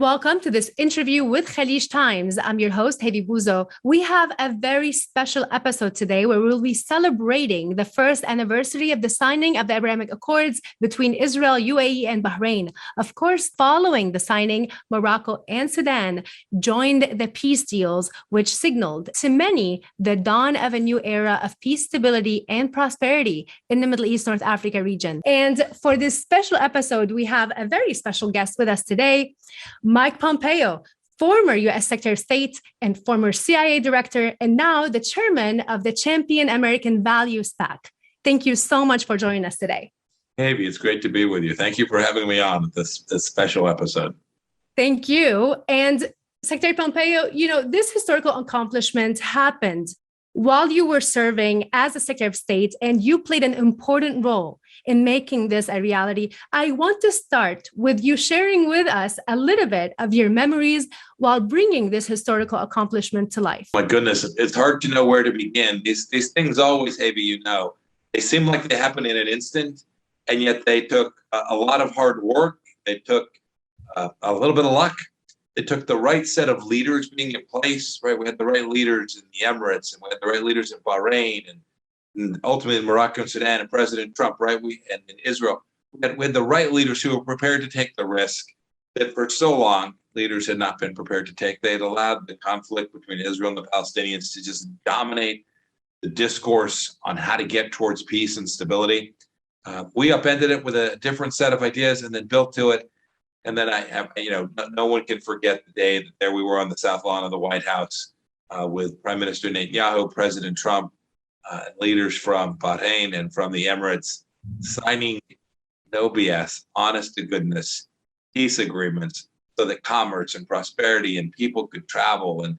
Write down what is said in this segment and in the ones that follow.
Welcome to this interview with Khaleej Times. I'm your host, Hayvi Bouzo. We have a very special episode today where we'll be celebrating the first anniversary of the signing of the Abrahamic Accords between Israel, UAE, and Bahrain. Of course, following the signing, Morocco and Sudan joined the peace deals, which signaled to many the dawn of a new era of peace, stability, and prosperity in the Middle East, North Africa region. And for this special episode, we have a very special guest with us today, Mike Pompeo, former U.S. Secretary of State and former CIA director, and now the chairman of the Champion American Values PAC. Thank you so much for joining us today. Hayvi, it's great to be with you. Thank you for having me on this special episode. Thank you. And Secretary Pompeo, this historical accomplishment happened while you were serving as a Secretary of State, and you played an important role in making this a reality. I want to start with you sharing with us a little bit of your memories while bringing this historical accomplishment to life. My goodness, it's hard to know where to begin. These things always, Hayvi, they seem like they happen in an instant, and yet they took a lot of hard work. They took a little bit of luck. It took the right set of leaders being in place, right? We had the right leaders in the Emirates, and we had the right leaders in Bahrain, and ultimately in Morocco and Sudan, and President Trump, right? And in Israel, we had the right leaders who were prepared to take the risk that for so long leaders had not been prepared to take. They had allowed the conflict between Israel and the Palestinians to just dominate the discourse on how to get towards peace and stability. We upended it with a different set of ideas and then built to it. And then no one can forget the day that there we were on the South Lawn of the White House with Prime Minister Netanyahu, President Trump, leaders from Bahrain and from the Emirates signing no BS, honest to goodness, peace agreements so that commerce and prosperity and people could travel and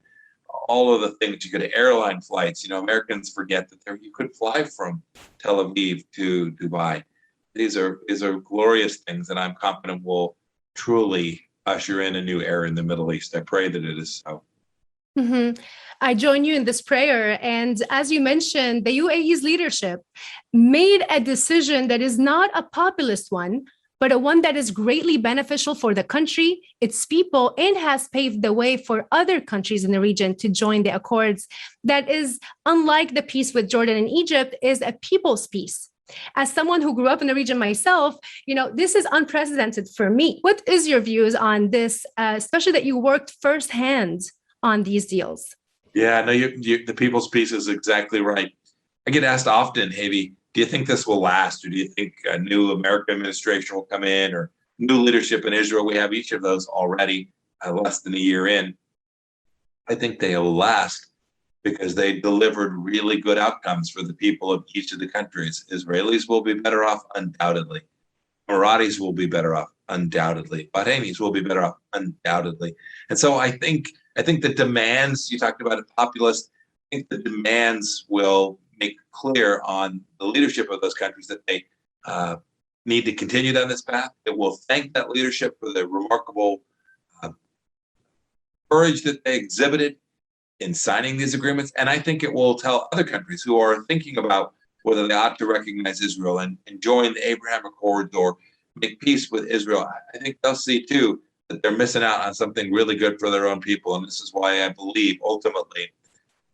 all of the things. You could have airline flights. Americans forget that you could fly from Tel Aviv to Dubai. These are glorious things, and I'm confident we'll truly usher in a new era in the Middle East. I pray that it is so. Mm-hmm. I join you in this prayer. And as you mentioned, the UAE's leadership made a decision that is not a populist one, but a one that is greatly beneficial for the country, its people, and has paved the way for other countries in the region to join the accords. That is, unlike the peace with Jordan and Egypt, is a people's peace. As someone who grew up in the region myself, this is unprecedented for me. What is your views on this, especially that you worked firsthand on these deals? Yeah, no, the people's peace is exactly right. I get asked often, Hayvi, do you think this will last? Or do you think a new American administration will come in, or new leadership in Israel? We have each of those already less than a year in. I think they will last because they delivered really good outcomes for the people of each of the countries. Israelis will be better off, undoubtedly. Emiratis will be better off, undoubtedly. Bahrainis will be better off, undoubtedly. And so I think the demands, you talked about a populist, I think the demands will make clear on the leadership of those countries that they need to continue down this path. It will thank that leadership for the remarkable courage that they exhibited in signing these agreements. And I think it will tell other countries who are thinking about whether they ought to recognize Israel and join the Abraham Accords or make peace with Israel. I think they'll see too that they're missing out on something really good for their own people. And this is why I believe ultimately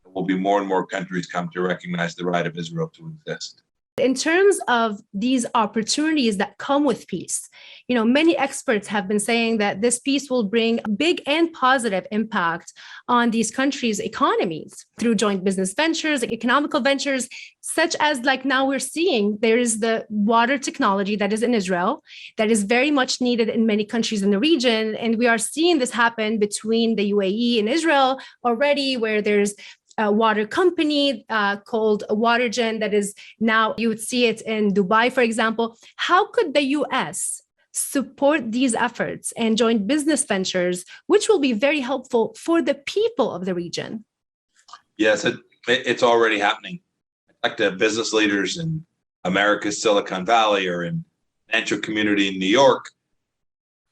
there will be more and more countries come to recognize the right of Israel to exist. In terms of these opportunities that come with peace, many experts have been saying that this peace will bring big and positive impact on these countries' economies through joint business ventures, economical ventures, such as like now we're seeing there is the water technology that is in Israel that is very much needed in many countries in the region. And we are seeing this happen between the UAE and Israel already, where there's a water company called Watergen that is now, you would see it in Dubai, for example. How could the U.S. support these efforts and joint business ventures, which will be very helpful for the people of the region? Yes, it's already happening. I talk to business leaders in America's Silicon Valley or in financial community in New York,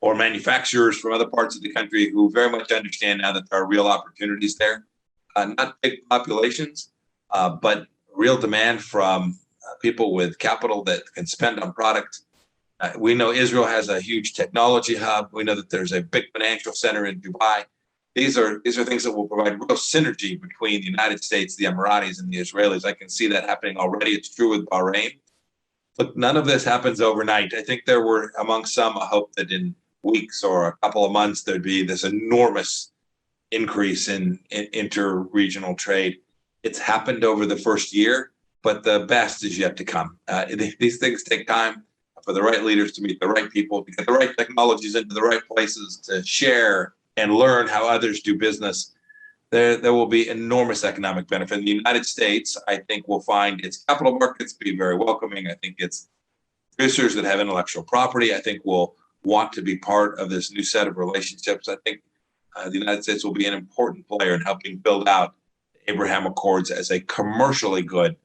or manufacturers from other parts of the country who very much understand now that there are real opportunities there. Not big populations, but real demand from people with capital that can spend on product We know Israel has a huge technology hub. We know that there's a big financial center in Dubai. These are things that will provide real synergy between the United States, the Emiratis, and the Israelis. I can see that happening already. It's true with Bahrain. Look, none of this happens overnight. I think there were among some a hope that in weeks or a couple of months there'd be this enormous increase in inter-regional trade. It's happened over the first year, but the best is yet to come. These things take time for the right leaders to meet the right people, to get the right technologies into the right places, to share and learn how others do business. There will be enormous economic benefit. In the United States, I think will find its capital markets be very welcoming. I think its producers that have intellectual property, I think will want to be part of this new set of relationships. I think the United States will be an important player in helping build out the Abraham Accords as a commercially good,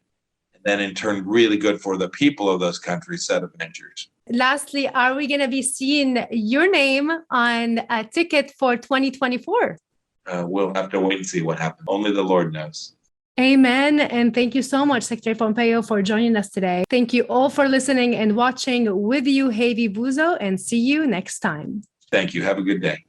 and then in turn really good for the people of those countries set of ventures. Lastly, are we going to be seeing your name on a ticket for 2024? We'll have to wait and see what happens. Only the Lord knows. Amen. And thank you so much, Secretary Pompeo, for joining us today. Thank you all for listening and watching. With you, Hayvi Bouzo, and see you next time. Thank you. Have a good day.